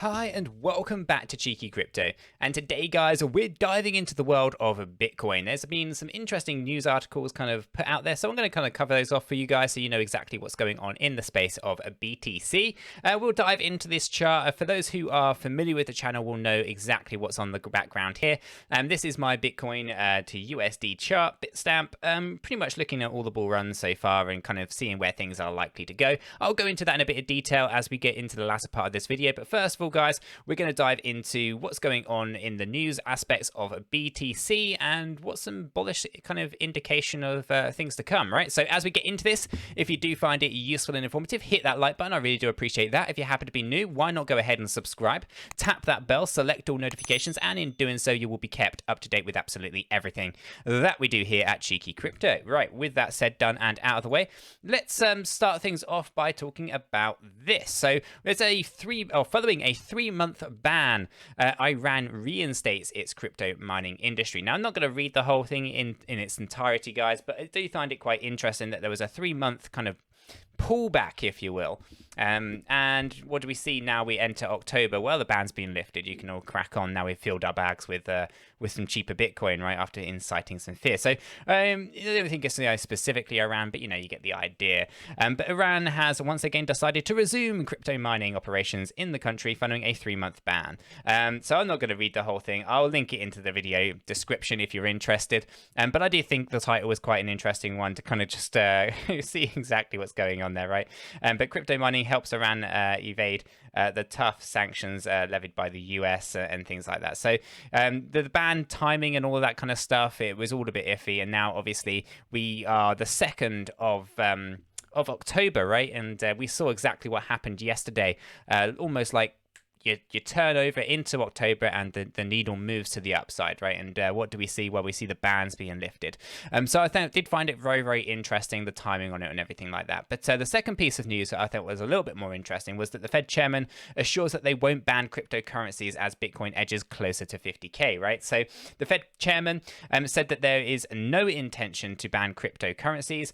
Hi and welcome back to 𝗕𝗘𝗪𝗏, and today guys we're diving into the world of Bitcoin. There's been some interesting news articles kind of put out there, so I'm going to kind of cover those off for you guys so you know exactly what's going on in the space of BTC. We'll dive into this chart. For those who are familiar with the channel will know exactly what's on the background here. This is my Bitcoin to USD chart, Bitstamp, pretty much looking at all the bull runs so far and kind of seeing where things are likely to go. I'll go into that in a bit of detail as we get into the latter part of this video, but first of all guys, we're going to dive into what's going on in the news aspects of BTC and what's some bullish kind of indication of things to come, right? So as we get into this, if you do find it useful and informative, hit that like button. I really do appreciate that. If you happen to be new, why not go ahead and subscribe, tap that bell, select all notifications, and in doing so you will be kept up to date with absolutely everything that we do here at 𝗕𝗘𝗪𝗏. Right, with that said, done and out of the way, let's start things off by talking about this. So there's following a 3-month ban, Iran reinstates its crypto mining industry. Now, I'm not going to read the whole thing in its entirety, guys, but I do find it quite interesting that there was a 3-month kind of pullback, if you will. And what do we see now? We enter October. Well, the ban's been lifted. You can all crack on now. We've filled our bags with some cheaper Bitcoin, right? After inciting some fear. So I don't think it's specifically Iran, but you get the idea. But Iran has once again decided to resume crypto mining operations in the country following a 3-month ban. So I'm not going to read the whole thing. I'll link it into the video description if you're interested. But I do think the title was quite an interesting one to kind of just see exactly what's going on there, right? But crypto mining helps Iran evade the tough sanctions levied by the US and things like that. So the ban timing and all of that kind of stuff, it was all a bit iffy. And now obviously we are the 2nd of October, right? And we saw exactly what happened yesterday, almost like you turn over into October and the needle moves to the upside, right? And what do we see? Well, we see the bans being lifted. So I did find it very, very interesting, the timing on it and everything like that. But the second piece of news that I thought was a little bit more interesting was that the Fed chairman assures that they won't ban cryptocurrencies as Bitcoin edges closer to 50K, right? So the Fed chairman said that there is no intention to ban cryptocurrencies,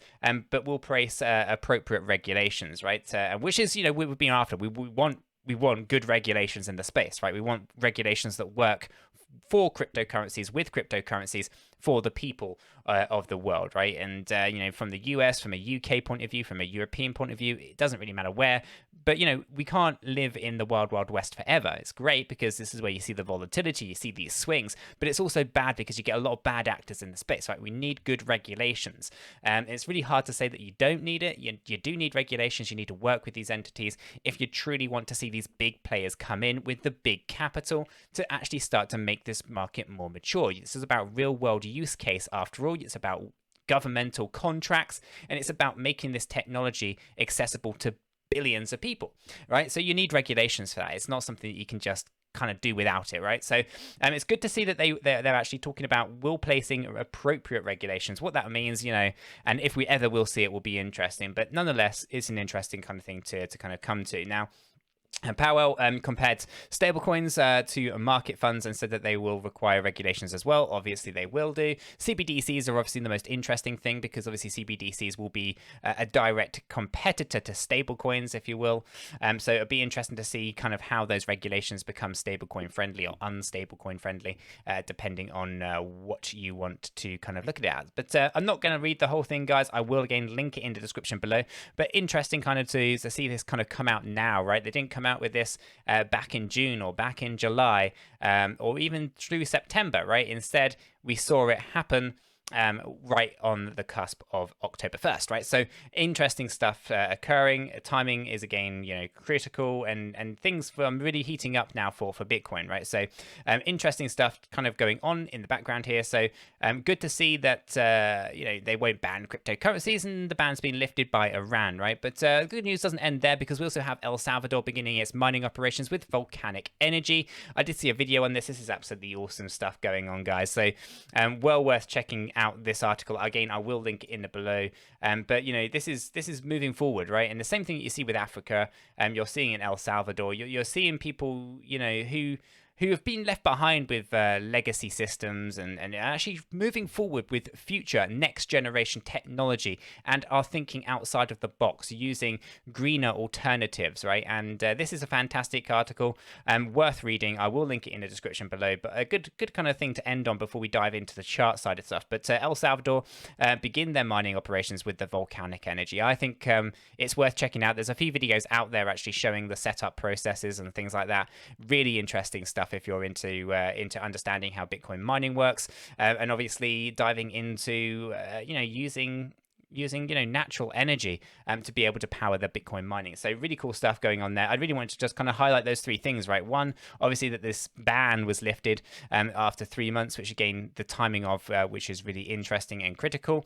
but will place appropriate regulations, right? Which is, we've been after. We want good regulations in the space, right? We want regulations that work for cryptocurrencies, with cryptocurrencies, for the people of the world, right? And, from the US, from a UK point of view, from a European point of view, it doesn't really matter where. But, we can't live in the wild, wild west forever. It's great because this is where you see the volatility, you see these swings, but it's also bad because you get a lot of bad actors in the space, right? We need good regulations. It's really hard to say that you don't need it. You do need regulations. You need to work with these entities if you truly want to see these big players come in with the big capital to actually start to make this market more mature. This is about real world use case after all. It's about governmental contracts, and it's about making this technology accessible to billions of people, right? So you need regulations for that. It's not something that you can just kind of do without it, right? So it's good to see that they're actually talking about placing appropriate regulations. What that means, and if we ever will see it, will be interesting. But nonetheless, it's an interesting kind of thing to kind of come to. Now, Powell compared stablecoins to market funds and said that they will require regulations as well. Obviously, they will do. CBDCs are obviously the most interesting thing because obviously CBDCs will be a direct competitor to stablecoins, if you will. So it'll be interesting to see kind of how those regulations become stablecoin friendly or unstablecoin friendly, depending on what you want to kind of look at it as. But I'm not going to read the whole thing, guys. I will again link it in the description below. But interesting kind of to see this kind of come out now, right? They didn't come out with this back in June or back in July or even through September, right? Instead, we saw it happen right on the cusp of October 1st, right? So interesting stuff occurring. Timing is again, critical, and things are really heating up now for Bitcoin, right? So interesting stuff kind of going on in the background here. So good to see that they won't ban cryptocurrencies and the ban's been lifted by Iran, right? But good news doesn't end there because we also have El Salvador beginning its mining operations with volcanic energy. I did see a video on this. This is absolutely awesome stuff going on, guys. So well worth checking out this article. Again, I will link it in the below. But this is moving forward, right? And the same thing that you see with Africa, you're seeing in El Salvador. You're seeing people, who who have been left behind with legacy systems and actually moving forward with future next generation technology and are thinking outside of the box using greener alternatives, right? And this is a fantastic article, worth reading. I will link it in the description below, but a good kind of thing to end on before we dive into the chart side of stuff. But El Salvador begin their mining operations with the volcanic energy. I think it's worth checking out. There's a few videos out there actually showing the setup processes and things like that. Really interesting stuff if you're into understanding how Bitcoin mining works, and obviously diving into using natural energy to be able to power the Bitcoin mining. So really cool stuff going on there. I really wanted to just kind of highlight those three things, right? One, obviously that this ban was lifted after 3 months, which again, the timing of which is really interesting and critical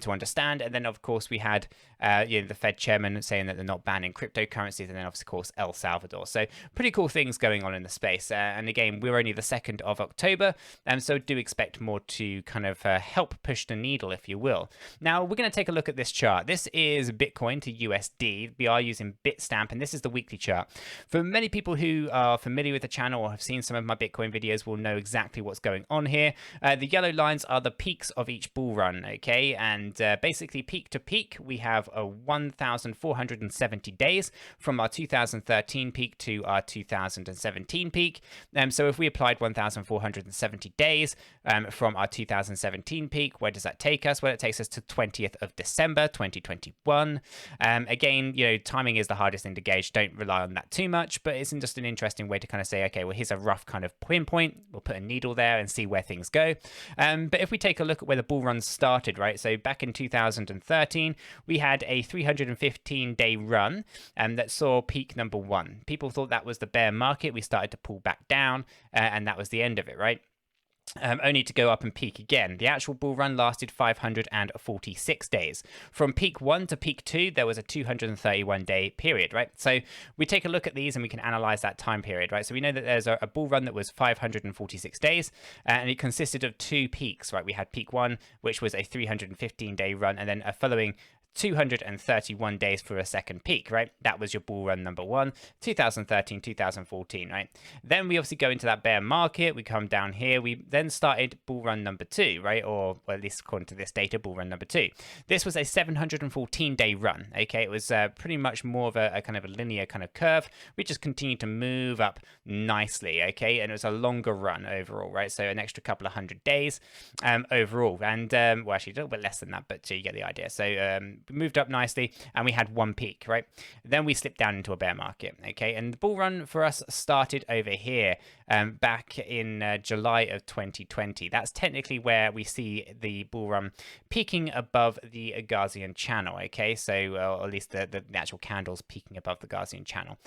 to understand. And then of course we had the Fed chairman saying that they're not banning cryptocurrencies, and then of course El Salvador. So pretty cool things going on in the space. And again, we're only the 2nd of October, so do expect more to kind of help push the needle, if you will. Now we're going to take a look at this chart. This is Bitcoin to USD. We are using Bitstamp, and this is the weekly chart. For many people who are familiar with the channel or have seen some of my Bitcoin videos will know exactly what's going on here. The yellow lines are the peaks of each bull run, okay? And basically peak to peak, we have a 1,470 days from our 2013 peak to our 2017 peak. So if we applied 1,470 days from our 2017 peak, where does that take us? Well, it takes us to 20th of December 2021. Again, timing is the hardest thing to gauge. Don't rely on that too much, but it's just an interesting way to kind of say, okay, well, here's a rough kind of pinpoint. We'll put a needle there and see where things go. But if we take a look at where the bull run started, right? So back in 2013, we had a 315-day run that saw peak number 1. People thought that was the bear market. We started to pull back down, and that was the end of it, right? Only to go up and peak again. The actual bull run lasted 546 days. From peak 1 to peak 2, there was a 231-day period, right? So we take a look at these and we can analyze that time period, right? So we know that there's a bull run that was 546 days, and it consisted of 2 peaks, right? We had peak 1, which was a 315-day run, and then a following 231 days for a second peak, right? That was your bull run number 1, 2013, 2014, right? Then we obviously go into that bear market. We come down here. We then started bull run number 2, right? Or well, at least according to this data, bull run number 2. This was a 714-day run, okay? It was pretty much more of a kind of a linear kind of curve. We just continued to move up nicely, okay? And it was a longer run overall, right? So an extra couple of 100 days overall. And well, actually a little bit less than that, but you get the idea. So moved up nicely, and we had 1 peak, right? Then we slipped down into a bear market, okay? And the bull run for us started over here back in July of 2020. That's technically where we see the bull run peaking above the Gaussian channel, okay? So or at least the actual candles peaking above the Gaussian channel.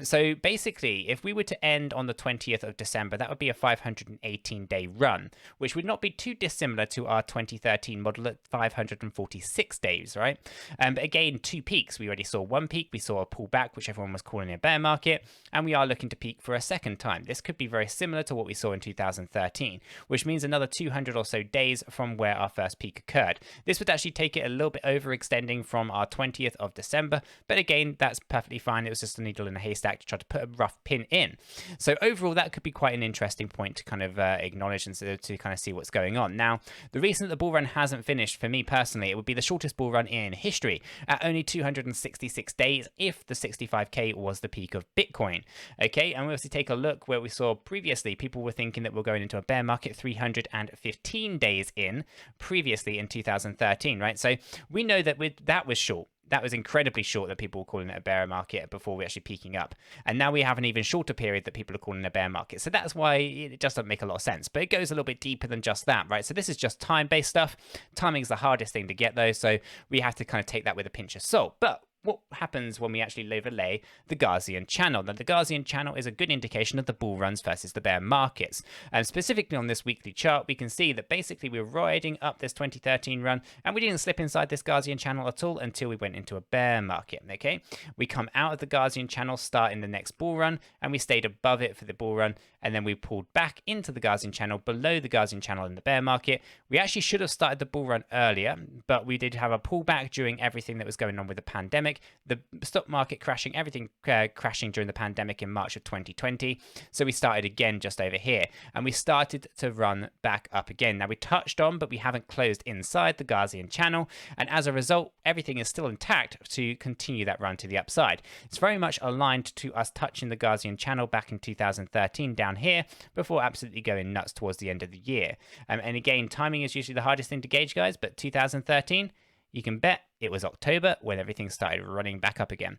So basically, if we were to end on the 20th of December, that would be a 518-day run, which would not be too dissimilar to our 2013 model at 546 days, right? But again, 2 peaks. We already saw 1 peak. We saw a pullback, which everyone was calling a bear market, and we are looking to peak for a second time. This could be very similar to what we saw in 2013, which means another 200 or so days from where our first peak occurred. This would actually take it a little bit overextending from our 20th of December, but again, that's perfectly fine. It was just a needle in a haystack to try to put a rough pin in. So overall, that could be quite an interesting point to kind of acknowledge and to kind of see what's going on. Now, the reason that the bull run hasn't finished, for me personally, it would be the shortest bull run in history at only 266 days if the 65k was the peak of Bitcoin. Okay, and we obviously take a look where we saw previously people were thinking that we're going into a bear market 315 days in previously in 2013, right? So we know that that was short. That was incredibly short that people were calling it a bear market before we're actually peaking up. And now we have an even shorter period that people are calling a bear market. So that's why it just doesn't make a lot of sense. But it goes a little bit deeper than just that, right? So this is just time-based stuff. Timing is the hardest thing to get, though. So we have to kind of take that with a pinch of salt. But what happens when we actually overlay the Gaussian channel? Now, the Gaussian channel is a good indication of the bull runs versus the bear markets. And specifically on this weekly chart, we can see that basically we're riding up this 2013 run, and we didn't slip inside this Gaussian channel at all until we went into a bear market, okay? We come out of the Gaussian channel, start in the next bull run, and we stayed above it for the bull run, and then we pulled back into the Gaussian channel, below the Gaussian channel in the bear market. We actually should have started the bull run earlier, but we did have a pullback during everything that was going on with the pandemic, pandemic, the stock market crashing, everything crashing during the pandemic in March of 2020. So we started again just over here, and we started to run back up again. Now we touched on, but we haven't closed inside the Gaussian channel, and as a result, everything is still intact to continue that run to the upside. It's very much aligned to us touching the Gaussian channel back in 2013 down here before absolutely going nuts towards the end of the year. And again, timing is usually the hardest thing to gauge, guys, but 2013, you can bet it was October when everything started running back up again.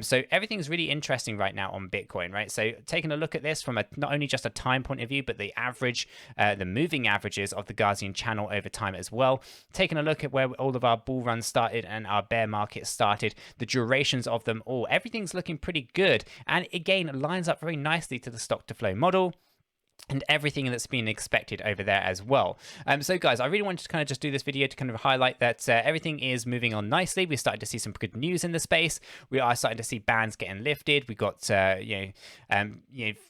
So everything's really interesting right now on Bitcoin, right? So taking a look at this from not only just a time point of view, but the average, the moving averages of the Gaussian channel over time as well. Taking a look at where all of our bull runs started and our bear market started, the durations of them all, everything's looking pretty good. And again, it lines up very nicely to the stock to flow model and everything that's been expected over there as well. So guys, I really wanted to kind of just do this video to kind of highlight that everything is moving on nicely. We're starting to see some good news in the space. We are starting to see bans getting lifted. We got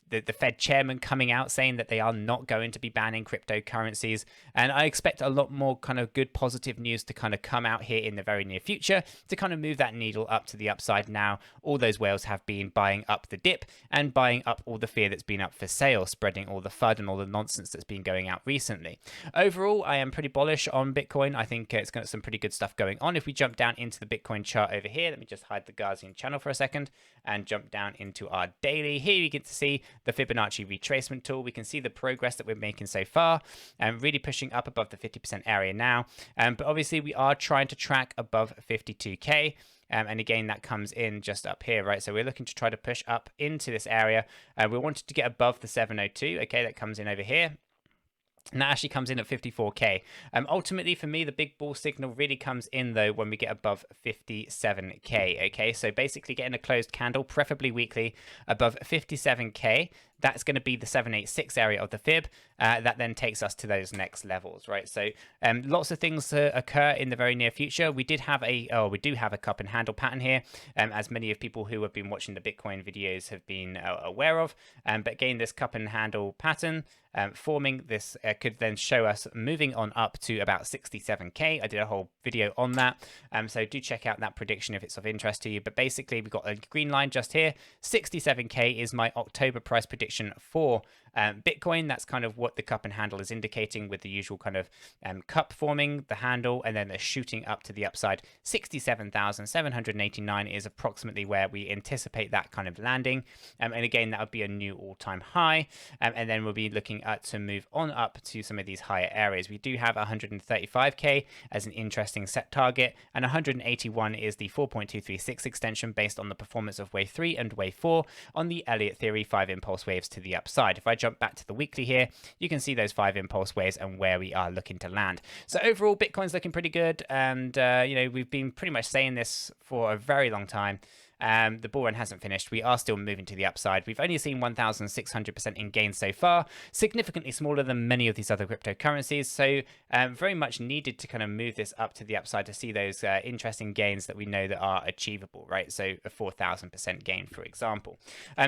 the Fed chairman coming out saying that they are not going to be banning cryptocurrencies, and I expect a lot more kind of good positive news to kind of come out here in the very near future to kind of move that needle up to the upside. Now all those whales have been buying up the dip and buying up all the fear that's been up for sale, spreading all the FUD and all the nonsense that's been going out recently. Overall, I am pretty bullish on Bitcoin. I think it's got some pretty good stuff going on. If we jump down into the Bitcoin chart over here, let me just hide the Gaussian channel for a second and jump down into our daily. Here you get to see the Fibonacci retracement tool. We can see the progress that we're making so far and really pushing up above the 50% area now. But obviously we are trying to track above 52K. And again, that comes in just up here, right? So we're looking to try to push up into this area. We wanted to get above the 702. Okay, that comes in over here. And that actually comes in at 54K. Ultimately, for me, the big bull signal really comes in, though, when we get above 57K. Okay, so basically getting a closed candle, preferably weekly, above 57K. That's going to be the 786 area of the fib. That then takes us to those next levels, right? So lots of things occur in the very near future. We do have a cup and handle pattern here, as many of people who have been watching the Bitcoin videos have been aware of. But again, this cup and handle pattern forming this could then show us moving on up to about 67K. I did a whole video on that. So do check out that prediction if it's of interest to you. But basically, we've got a green line just here. 67K is my October price prediction for Bitcoin. That's kind of what the cup and handle is indicating, with the usual kind of cup forming the handle and then the shooting up to the upside. 67,789 is approximately where we anticipate that kind of landing. And again, that would be a new all-time high. And then we'll be looking at to move on up to some of these higher areas. We do have 135K as an interesting set target, and 181 is the 4.236 extension based on the performance of wave 3 and wave 4 on the Elliott theory 5 impulse waves to the upside. If I jump back to the weekly here, you can see those 5 impulse waves and where we are looking to land. So overall, Bitcoin's looking pretty good, and we've been pretty much saying this for a very long time. The bull run hasn't finished. We are still moving to the upside. We've only seen 1,600% in gains so far, significantly smaller than many of these other cryptocurrencies. So very much needed to kind of move this up to the upside to see those interesting gains that we know that are achievable, right? So a 4,000% gain, for example.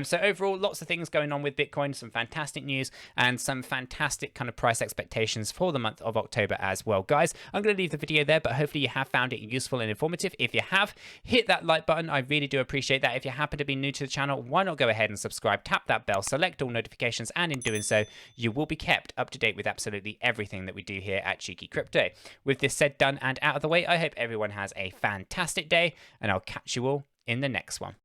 So overall, lots of things going on with Bitcoin, some fantastic news and some fantastic kind of price expectations for the month of October as well. Guys, I'm going to leave the video there, but hopefully you have found it useful and informative. If you have, hit that like button. I really do appreciate that. If you happen to be new to the channel, why not go ahead and subscribe, tap that bell, select all notifications, and in doing so, you will be kept up to date with absolutely everything that we do here at Cheeky Crypto. With this said, done, and out of the way, I hope everyone has a fantastic day, and I'll catch you all in the next one.